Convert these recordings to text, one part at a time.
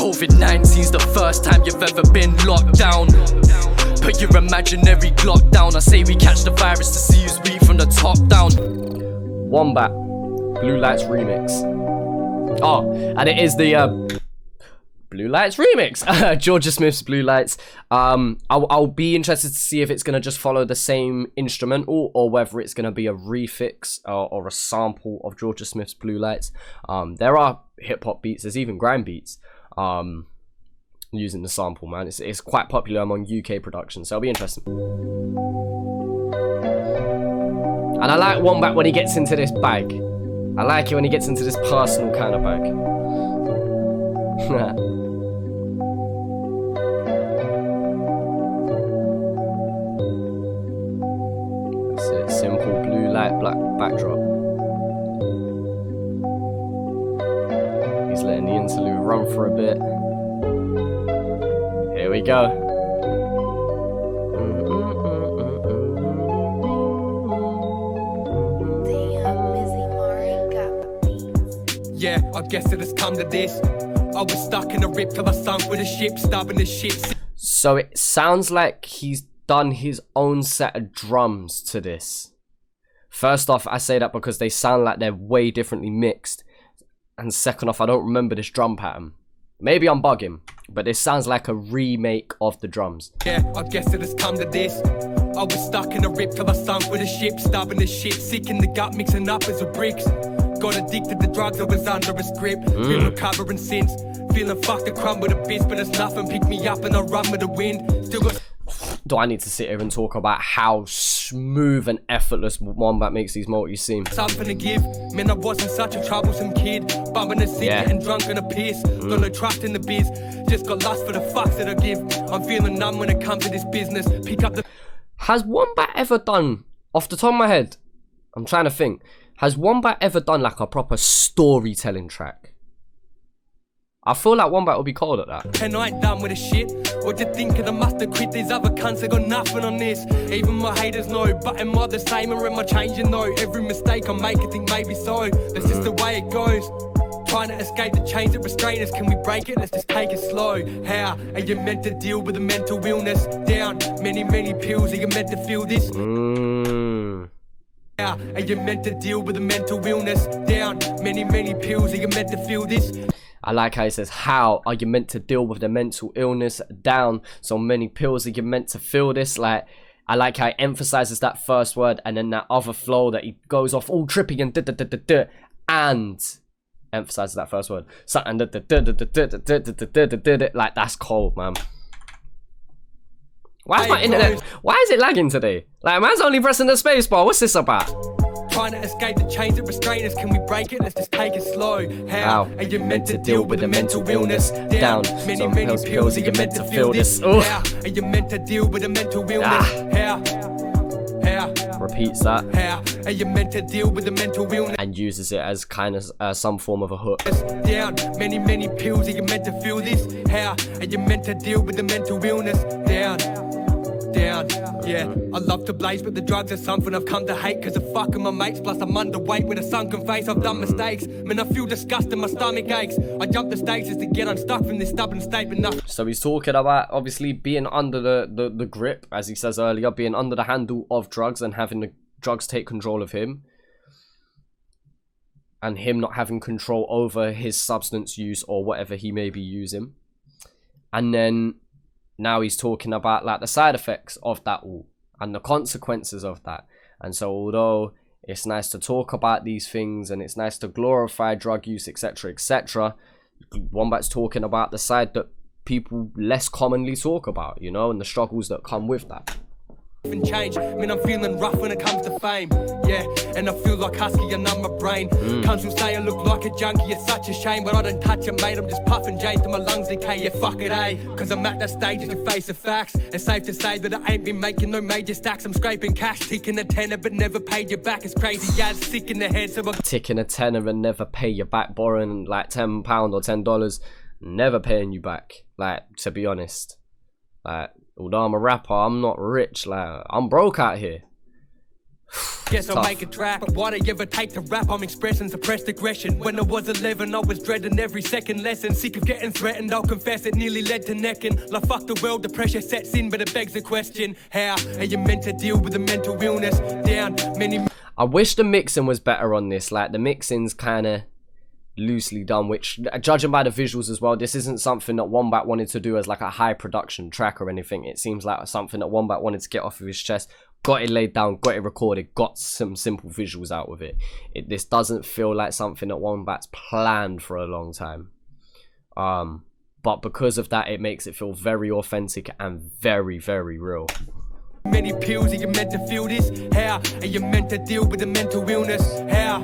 COVID-19's the first time you've ever been locked down. Put your imaginary clock down. I say we catch the virus to see who's beat from the top down. WOMBAT, Blue Lights remix. Oh, and it is the Blue Lights remix. Georgia Smith's Blue Lights. I'll be interested to see if it's going to just follow the same instrumental or whether it's going to be a refix or a sample of Georgia Smith's Blue Lights. There are hip-hop beats, there's even grime beats using the sample, man. It's quite popular among UK production, so it'll be interesting. And I like WOMBAT when he gets into this bag. I like it when he gets into this personal kind of bag. That's it, simple blue light black backdrop. He's letting the interlude run for a bit. Here we go. Yeah, I guess it has come to this. I was stuck in a rip till I sunk with a ship, stubborn as shit. So it sounds like he's done his own set of drums to this. First off, I say that because they sound like they're way differently mixed. And second off, I don't remember this drum pattern. Maybe I'm bugging, but this sounds like a remake of the drums. Yeah, I guess it has come to this. I was stuck in a rip till I sunk with a ship, stubborn as shit, sick in the gut, mixing up as a bricks. Got addicted to drugs, I was under a script. Been recovering since. Feeling fucked to crumb with a bitch, but it's nothing. Pick me up and I run with the wind. Still got. Do I need to sit here and talk about how smooth and effortless WOMBAT makes these multis seem? Something to give. Man, I wasn't such a troublesome kid. Bumping a cigarette and drunk on a piss. Got no trust in the biz. Just got lust for the fucks that I give. I'm feeling numb when it comes to this business. Pick up the. Has WOMBAT ever done, off the top of my head, I'm trying to think. Has WOMBAT ever done like a proper storytelling track? I feel like WOMBAT will be cold at that. And I ain't done with the shit. What you thinking? I must have quit. These other cunts, they got nothing on this. Even my haters know, but am I the same or am I changing though? Every mistake I make, I think maybe so. That's just the way it goes. Trying to escape the chains that restrain us. Can we break it? Let's just take it slow. How are you meant to deal with a mental illness? Down many pills. Are you meant to feel this? How are you meant to deal with a mental illness? Down many pills. Are you meant to feel this? I like how he says, how are you meant to deal with the mental illness? Down so many pills. Are you meant to feel this? Like, I like how he emphasizes that first word and then that other flow that he goes off all trippy and and emphasizes that first word. Something like, that's cold, man. Why is my internet? Why is it lagging today? Like, man's only pressing the space bar. What's this about? Trying to escape the chains that restrain us. Can we break it? Let's just take it slow. How are you meant to deal with a mental illness? Down many pills. Are you meant to feel this? How are you meant to deal with a mental illness? How repeats that. How are you meant to deal with a mental illness? And uses it as kind of some form of a hook. Down many pills. Are you meant to feel this? How are you meant to deal with a mental illness? Down, yeah. I love to blaze, but the drugs are something I've come to hate. Cause of fucking my mates, plus I'm underweight with a sunken face. I've done mistakes, man, I feel disgusted, my stomach aches. I jump the stages to get unstuck from this stubborn state, but nothing. So he's talking about obviously being under the grip, as he says earlier, being under the handle of drugs and having the drugs take control of him. And him not having control over his substance use or whatever he may be using. And then now he's talking about like the side effects of that all and the consequences of that. And so although it's nice to talk about these things and it's nice to glorify drug use, etc, etc, WOMBAT's talking about the side that people less commonly talk about, you know, and the struggles that come with that. And change, man, I'm feeling rough when it comes to fame. Yeah, and I feel like husky and numb my brain. Cunts will say I look like a junkie, it's such a shame. But I don't touch it, mate, I'm just puffing J's till my lungs decay. Yeah, fuck it, eh? Cause I'm at that stage to face the facts. It's safe to say that I ain't been making no major stacks. I'm scraping cash, ticking a tenner but never paid you back. It's crazy, yeah, it's sick in the head. So I'm ticking a tenner and never pay you back, borrowing like £10 or $10, never paying you back. Like, to be honest, like, although I'm a rapper, I'm not rich. Like, I'm broke out here. Guess I'll tough. make a track. But why'd I ever take to rap? I'm expressing suppressed aggression. When I was 11, I was dreading every second lesson. Sick of getting threatened, I'll confess it nearly led to necking. Like fuck the world, the pressure sets in, but it begs the question: how are you meant to deal with a mental illness? Down many. I wish the mixing was better on this. Like, the mixing's kind of loosely done, which, judging by the visuals as well, this isn't something that WOMBAT wanted to do as like a high production track or anything. It seems like something that WOMBAT wanted to get off of his chest, got it laid down, got it recorded, got some simple visuals out with it. This doesn't feel like something that WOMBAT's planned for a long time. But because of that, it makes it feel very authentic and very, very real. Many pills, are you meant to feel this? How are you meant to deal with a mental illness? How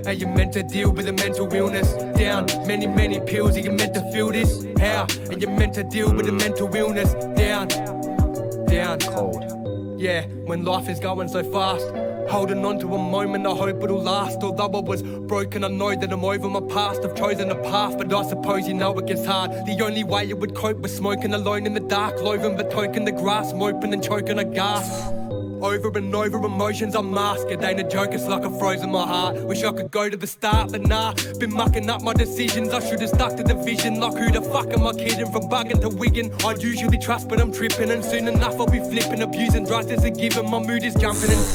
are you meant to deal with a mental illness? Down many pills, are you meant to feel this? How are you meant to deal with a mental illness? Down Cold. Yeah, when life is going so fast, holding on to a moment, I hope it'll last. Although I was broken, I know that I'm over my past. I've chosen a path, but I suppose you know it gets hard. The only way you would cope was smoking alone in the dark, loathing but token the grass, moping and choking a gasp. Over and over emotions unmasked. It ain't a joke, it's like a frozen my heart. Wish I could go to the start, but nah. Been mucking up my decisions, I should've stuck to the vision. Like who the fuck am I kidding? From bugging to wigging, I'd usually trust but I'm tripping. And soon enough I'll be flipping, abusing drugs as a given. My mood is jumping and...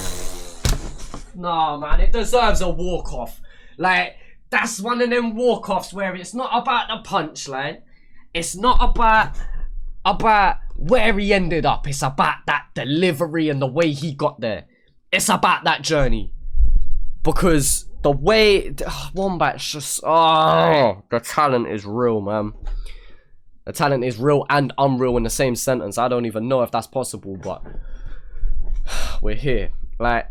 Nah, man, it deserves a walk-off. Like, that's one of them walk-offs where it's not about the punchline. It's not about where he ended up. It's about that delivery and the way he got there. It's about that journey. Because the way WOMBAT's just, the talent is real, man. The talent is real and unreal in the same sentence. I don't even know if that's possible, but we're here. Like,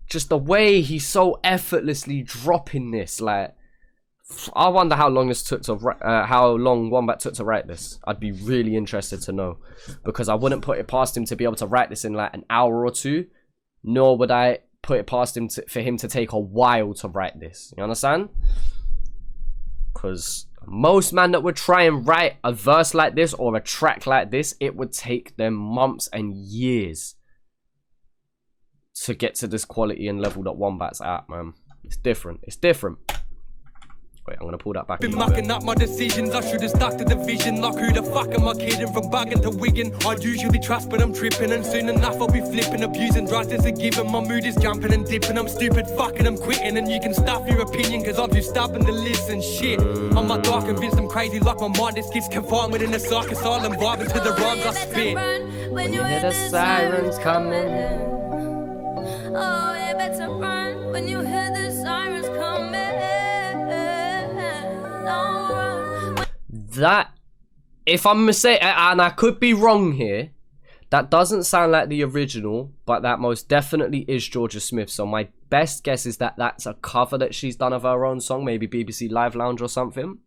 just the way he's so effortlessly dropping this, like, I wonder how long this took to how long WOMBAT took to write this. I'd be really interested to know, because I wouldn't put it past him to be able to write this in like an hour or two, nor would I put it past him for him to take a while to write this. You understand? Because most man that would try and write a verse like this or a track like this, it would take them months and years to get to this quality and level that WOMBAT's at, man. It's different. It's different. Wait, I'm gonna pull that back. Been mucking up my decisions, I should've stuck to the vision. Like who the fuck am I kidding? From bugging to wigging, I'd usually trust but I'm tripping. And soon enough I'll be flipping, abusing drugs as a given. My mood is jumping and dipping, I'm stupid, fucking, I'm quitting. And you can stuff your opinion, cause I'm too stubborn to listen. Shit, I'm like dark convinced I'm crazy, like my mind is gets confined within a psych asylum, vibing to the rhymes I spit. When you hear the sirens coming, oh, you better run when you hear the sirens coming. That, if I'm mistaken, and I could be wrong here, that doesn't sound like the original, but that most definitely is Georgia Smith. So my best guess is that that's a cover that she's done of her own song, maybe BBC Live Lounge or something,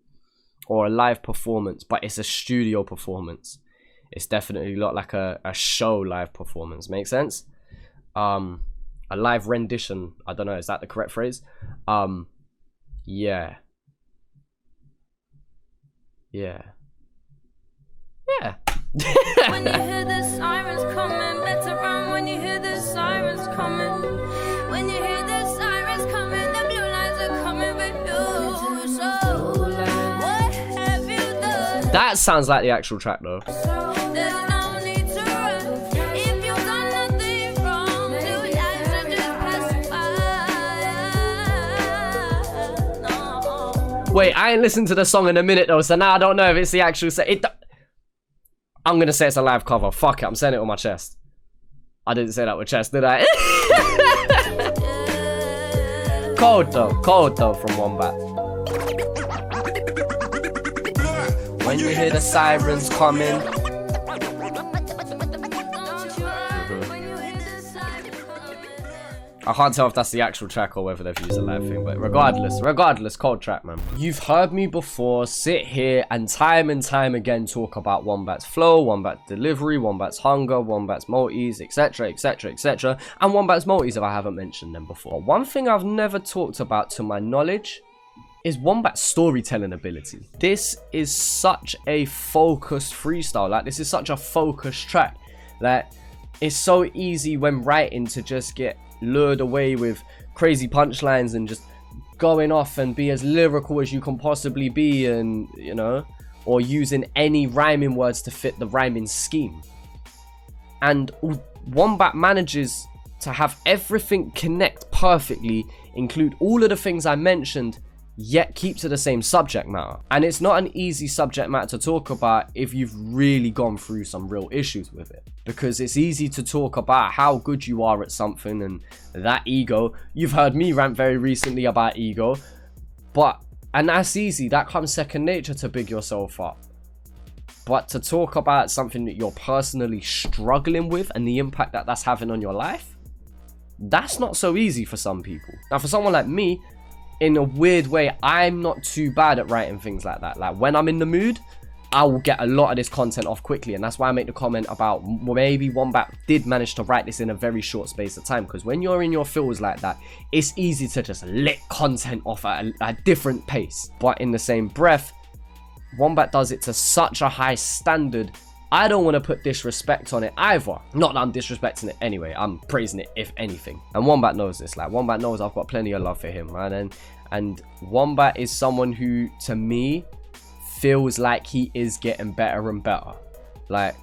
or a live performance, but it's a studio performance. It's definitely not like a show live performance. Make sense? A live rendition. I don't know, is that the correct phrase? Yeah. Yeah. Yeah. When you hear the sirens coming, better run when you hear the sirens coming. When you hear the sirens coming, the blue lines are coming with you. So, what have you done? That sounds like the actual track though. There's no need to run. If you've done nothing wrong, two lives are just passing by. No. Wait, I ain't listened to the song in a minute though, so now I don't know if it's the actual I'm gonna say it's a live cover. Fuck it, I'm saying it on my chest. I didn't say that with chest, did I? Cold though from WOMBAT. When you hear the sirens coming. I can't tell if that's the actual track or whether they've used a live thing, but regardless, cold track, man. You've heard me before sit here and time again talk about WOMBAT's flow, WOMBAT's delivery, WOMBAT's hunger, WOMBAT's multis, etc, and WOMBAT's multis if I haven't mentioned them before. One thing I've never talked about to my knowledge is WOMBAT's storytelling ability. This is such a focused freestyle, like this is such a focused track. Like, it's so easy when writing to just get lured away with crazy punchlines and just going off and be as lyrical as you can possibly be, and you know, or using any rhyming words to fit the rhyming scheme. And WOMBAT manages to have everything connect perfectly, include all of the things I mentioned, yet keep to the same subject matter. And it's not an easy subject matter to talk about if you've really gone through some real issues with it, because it's easy to talk about how good you are at something and that ego. You've heard me rant very recently about ego, and that's easy, that comes second nature to big yourself up. But to talk about something that you're personally struggling with and the impact that that's having on your life, that's not so easy for some people. Now, for someone like me, in a weird way, I'm not too bad at writing things like that. Like, when I'm in the mood, I will get a lot of this content off quickly, and that's why I make the comment about maybe WOMBAT did manage to write this in a very short space of time, because when you're in your feels like that, it's easy to just let content off at a different pace. But in the same breath, WOMBAT does it to such a high standard, I don't want to put disrespect on it either. Not that I'm disrespecting it anyway, I'm praising it if anything. And WOMBAT knows this. Like, WOMBAT knows I've got plenty of love for him, man. And WOMBAT is someone who, to me, feels like he is getting better and better. Like,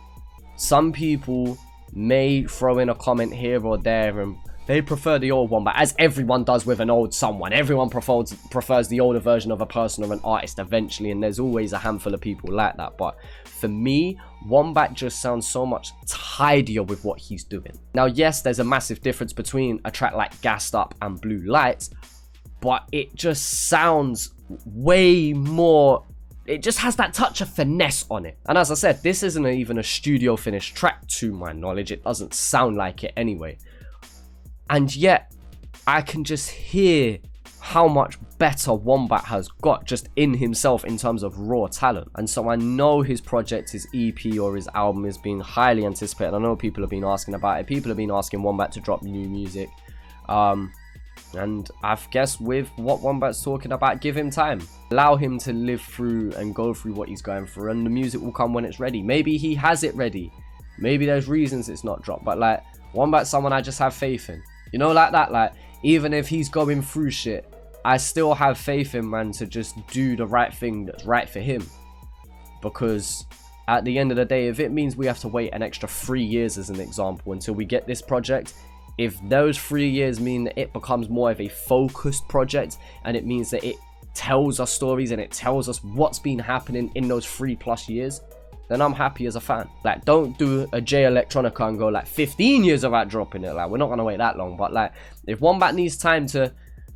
some people may throw in a comment here or there and they prefer the old WOMBAT, as everyone does with an old someone. Everyone prefers the older version of a person or an artist eventually, and there's always a handful of people like that. But for me, WOMBAT just sounds so much tidier with what he's doing. Now, yes, there's a massive difference between a track like Gassed Up and Blue Lights, but it just sounds way more, it just has that touch of finesse on it. And as I said, this isn't even a studio finished track to my knowledge. It doesn't sound like it anyway. And yet, I can just hear how much better WOMBAT has got just in himself in terms of raw talent. And so I know his project, his EP or his album is being highly anticipated. I know people have been asking about it. People have been asking WOMBAT to drop new music. And I guess with what WOMBAT's talking about, give him time. Allow him to live through and go through what he's going through, and the music will come when it's ready. Maybe he has it ready. Maybe there's reasons it's not dropped. But like, WOMBAT's someone I just have faith in. You know, like that, like, even if he's going through shit, I still have faith in, man, to just do the right thing that's right for him. Because at the end of the day, if it means we have to wait an extra 3 years as an example until we get this project, if those 3 years mean that it becomes more of a focused project, and it means that it tells us stories and it tells us what's been happening in those 3+ years, then I'm happy as a fan. Like, don't do a J Electronica and go like 15 years without dropping it. Like, we're not gonna wait that long. But like, if WOMBAT needs time to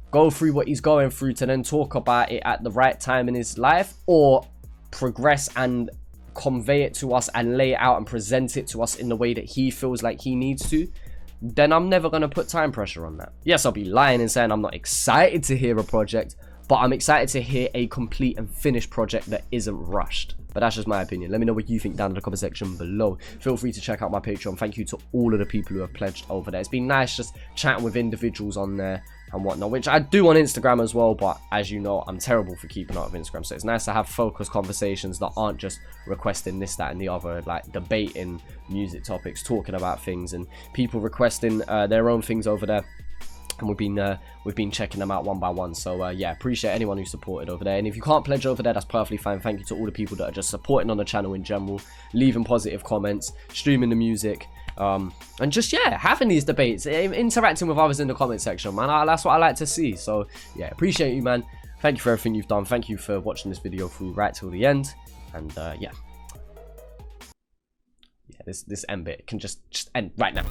go through what he's going through to then talk about it at the right time in his life, or progress and convey it to us and lay it out and present it to us in the way that he feels like he needs to, then I'm never gonna put time pressure on that. Yes, I'll be lying and saying I'm not excited to hear a project, but I'm excited to hear a complete and finished project that isn't rushed. But that's just my opinion. Let me know what you think down in the comment section below. Feel free to check out my Patreon. Thank you to all of the people who have pledged over there. It's been nice just chatting with individuals on there and whatnot, which I do on Instagram as well, but as you know, I'm terrible for keeping up with Instagram, so it's nice to have focused conversations that aren't just requesting this, that, and the other, like debating music topics, talking about things, and people requesting their own things over there. And we've been checking them out one by one. So yeah, appreciate anyone who supported over there. And if you can't pledge over there, that's perfectly fine. Thank you to all the people that are just supporting on the channel in general, leaving positive comments, streaming the music, and just, yeah, having these debates, interacting with others in the comment section, man. That's what I like to see. So yeah, appreciate you, man. Thank you for everything you've done. Thank you for watching this video through right till the end. And yeah, this end bit can just end right now.